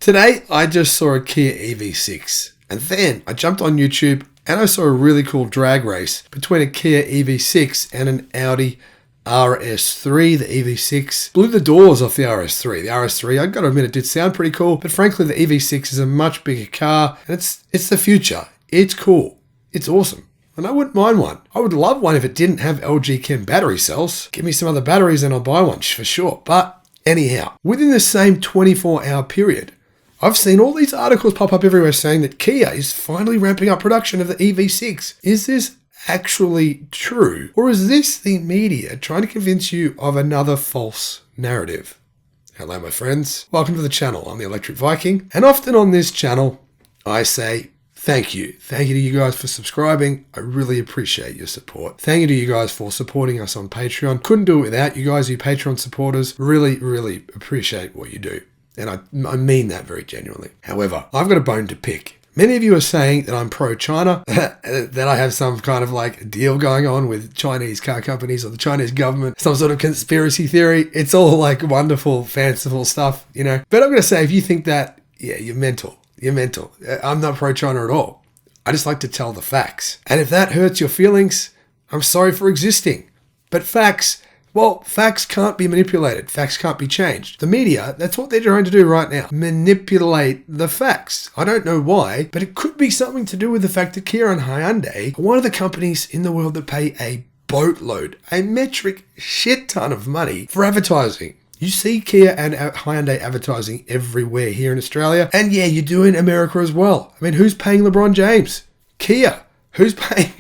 Today, I just saw a Kia EV6, and then I jumped on YouTube and I saw a really cool drag race between a Kia EV6 and an Audi RS3. The EV6 blew the doors off the RS3. The RS3, I've got to admit, it did sound pretty cool, but frankly, the EV6 is a much bigger car, and it's the future. It's cool. It's awesome. And I wouldn't mind one. I would love one if it didn't have LG Chem battery cells. Give me some other batteries and I'll buy one for sure. But anyhow, within the same 24-hour period, I've seen all these articles pop up everywhere saying that Kia is finally ramping up production of the EV6. Is this actually true? Or is this the media trying to convince you of another false narrative? Hello, my friends. Welcome to the channel. I'm the Electric Viking. And often on this channel, I say thank you. Thank you to you guys for subscribing. I really appreciate your support. Thank you to you guys for supporting us on Patreon. Couldn't do it without you guys, you Patreon supporters. Really, really appreciate what you do. And I mean that very genuinely. However, I've got a bone to pick. Many of you are saying that I'm pro-China, that I have some kind of like deal going on with Chinese car companies or the Chinese government, some sort of conspiracy theory. It's all like wonderful, fanciful stuff, you know. But I'm going to say, if you think that, yeah, you're mental. You're mental. I'm not pro-China at all. I just like to tell the facts. And if that hurts your feelings, I'm sorry for existing. But facts can't be manipulated. Facts can't be changed. The media, that's what they're trying to do right now. Manipulate the facts. I don't know why, but it could be something to do with the fact that Kia and Hyundai are one of the companies in the world that pay a boatload, a metric shit ton of money for advertising. You see Kia and Hyundai advertising everywhere here in Australia. And yeah, you do in America as well. I mean, who's paying LeBron James? Kia. Who's paying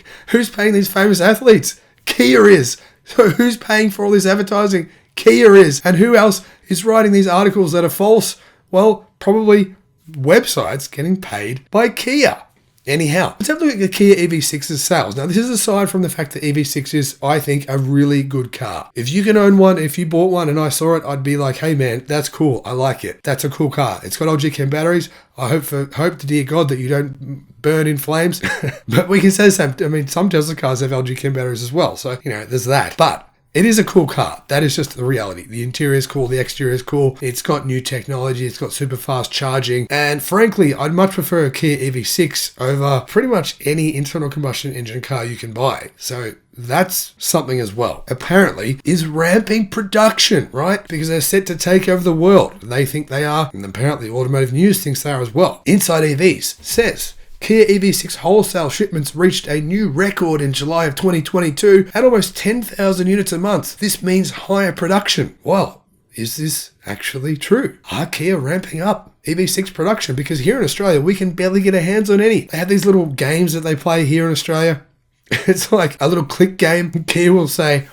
these famous athletes? Kia is. So who's paying for all this advertising? Kia is. And who else is writing these articles that are false? Well, probably websites getting paid by Kia. Anyhow, let's have a look at the Kia EV6's sales. Now, this is aside from the fact that EV6 is, I think, a really good car. If you can own one, if you bought one and I saw it, I'd be like, hey man, that's cool. I like it. That's a cool car. It's got LG Chem batteries. I hope to dear God that you don't burn in flames. But we can say the same. I mean, some Tesla cars have LG Chem batteries as well. So, you know, there's that. But it is a cool car. That is just the reality. The interior is cool. The exterior is cool. It's got new technology. It's got super fast charging. And frankly, I'd much prefer a Kia EV6 over pretty much any internal combustion engine car you can buy. So that's something as well. Apparently is ramping production, right? Because they're set to take over the world. They think they are. And apparently Automotive News thinks they are as well. Inside EVs says Kia EV6 wholesale shipments reached a new record in July of 2022 at almost 10,000 units a month. This means higher production. Well, is this actually true? Are Kia ramping up EV6 production? Because here in Australia, we can barely get our hands on any. They have these little games that they play here in Australia. It's like a little click game. Kia will say,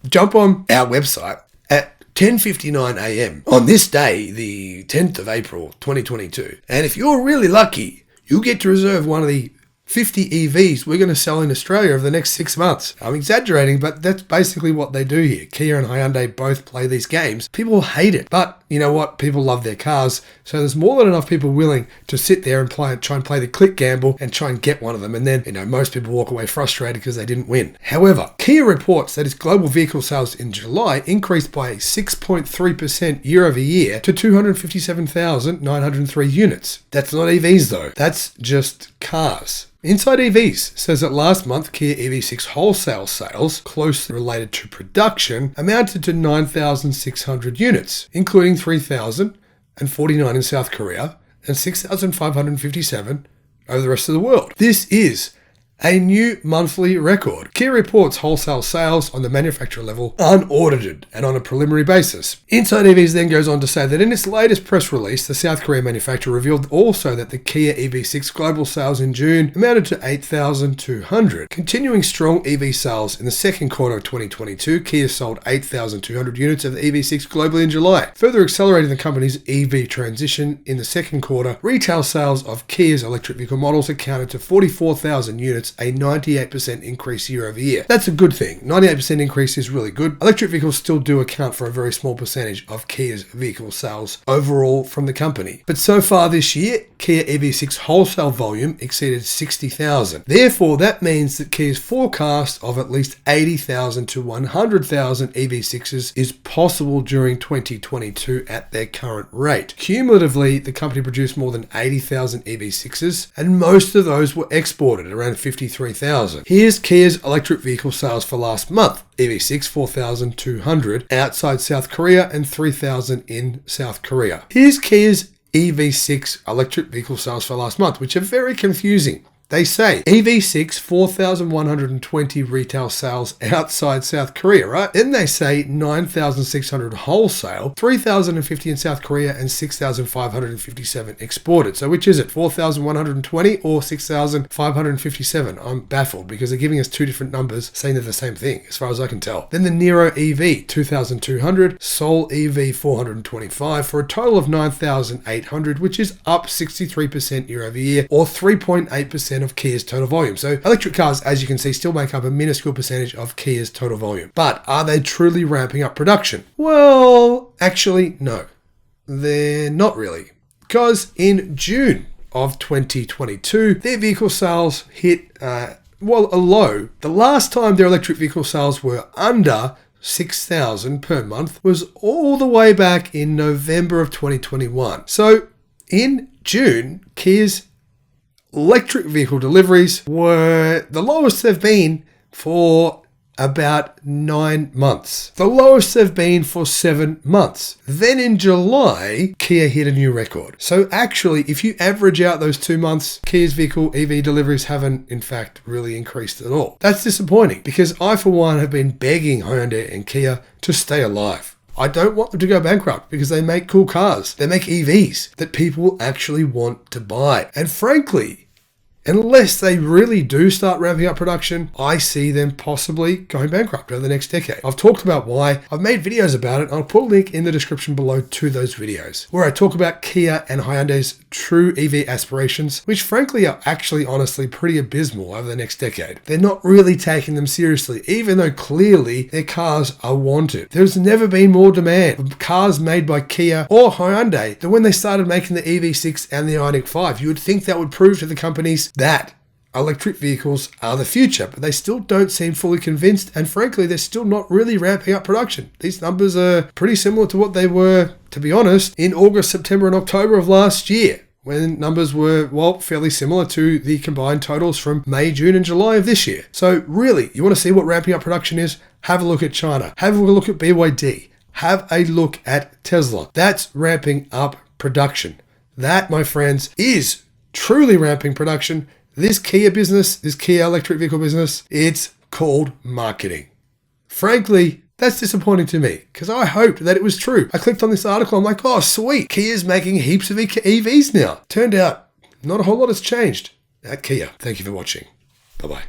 jump on our website at 10:59 a.m. on this day, the 10th of April, 2022. And if you're really lucky, you get to reserve one of the 50 EVs we're going to sell in Australia over the next 6 months. I'm exaggerating, but that's basically what they do here. Kia and Hyundai both play these games. People hate it, but you know what? People love their cars. So there's more than enough people willing to sit there and try and play the click gamble and try and get one of them. And then, you know, most people walk away frustrated because they didn't win. However, Kia reports that its global vehicle sales in July increased by 6.3% year over year to 257,903 units. That's not EVs though. That's just cars. Inside EVs says that last month, Kia EV6 wholesale sales, closely related to production, amounted to 9,600 units, including 3,049 in South Korea and 6,557 over the rest of the world. This is a new monthly record. Kia reports wholesale sales on the manufacturer level unaudited and on a preliminary basis. Inside EVs then goes on to say that in its latest press release, the South Korean manufacturer revealed also that the Kia EV6 global sales in June amounted to 8,200. Continuing strong EV sales in the second quarter of 2022, Kia sold 8,200 units of the EV6 globally in July, further accelerating the company's EV transition. In the second quarter, retail sales of Kia's electric vehicle models accounted to 44,000 units reports a 98% increase year over year. That's a good thing. 98% increase is really good. Electric vehicles still do account for a very small percentage of Kia's vehicle sales overall from the company. But so far this year, Kia EV6 wholesale volume exceeded 60,000. Therefore, that means that Kia's forecast of at least 80,000 to 100,000 EV6s is possible during 2022 at their current rate. Cumulatively, the company produced more than 80,000 EV6s, and most of those were exported, around 53,000. Here's Kia's electric vehicle sales for last month. EV6 4,200 outside South Korea and 3,000 in South Korea. Here's Kia's EV6 electric vehicle sales for last month, which are very confusing. They say EV6 4,120 retail sales outside South Korea, right? Then they say 9,600 wholesale, 3,050 in South Korea, and 6,557 exported. So which is it, 4,120 or 6,557? I'm baffled because they're giving us two different numbers saying they're the same thing, as far as I can tell. Then the Nero EV, 2,200, Soul EV, 425, for a total of 9,800, which is up 63% year over year, or 3.8% of Kia's total volume. So electric cars, as you can see, still make up a minuscule percentage of Kia's total volume. But are they truly ramping up production? Well, actually, no. They're not really. Because in June of 2022, their vehicle sales hit, a low. The last time their electric vehicle sales were under 6,000 per month was all the way back in November of 2021. So in June, Kia's electric vehicle deliveries were the lowest they've been for about 9 months. The lowest they've been for 7 months. Then in July, Kia hit a new record. So actually, if you average out those 2 months, Kia's vehicle EV deliveries haven't, in fact, really increased at all. That's disappointing because I, for one, have been begging Hyundai and Kia to stay alive. I don't want them to go bankrupt because they make cool cars. They make EVs that people will actually want to buy. And frankly, unless they really do start ramping up production, I see them possibly going bankrupt over the next decade. I've talked about why. I've made videos about it. I'll put a link in the description below to those videos where I talk about Kia and Hyundai's true EV aspirations, which frankly are actually honestly pretty abysmal over the next decade. They're not really taking them seriously, even though clearly their cars are wanted. There's never been more demand for cars made by Kia or Hyundai than when they started making the EV6 and the Ioniq 5. You would think that would prove to the companies that electric vehicles are the future, but they still don't seem fully convinced, and frankly, they're still not really ramping up production. These numbers are pretty similar to what they were, to be honest, in August, September, and October of last year, when numbers were, well, fairly similar to the combined totals from May, June, and July of this year. So really, you want to see what ramping up production is? Have a look at China. Have a look at BYD. Have a look at Tesla. That's ramping up production. That, my friends, is truly ramping production. This Kia business, this Kia electric vehicle business, it's called marketing. Frankly, that's disappointing to me because I hoped that it was true. I clicked on this article. I'm like, oh, sweet. Kia's making heaps of EVs now. Turned out not a whole lot has changed at Kia. Thank you for watching. Bye-bye.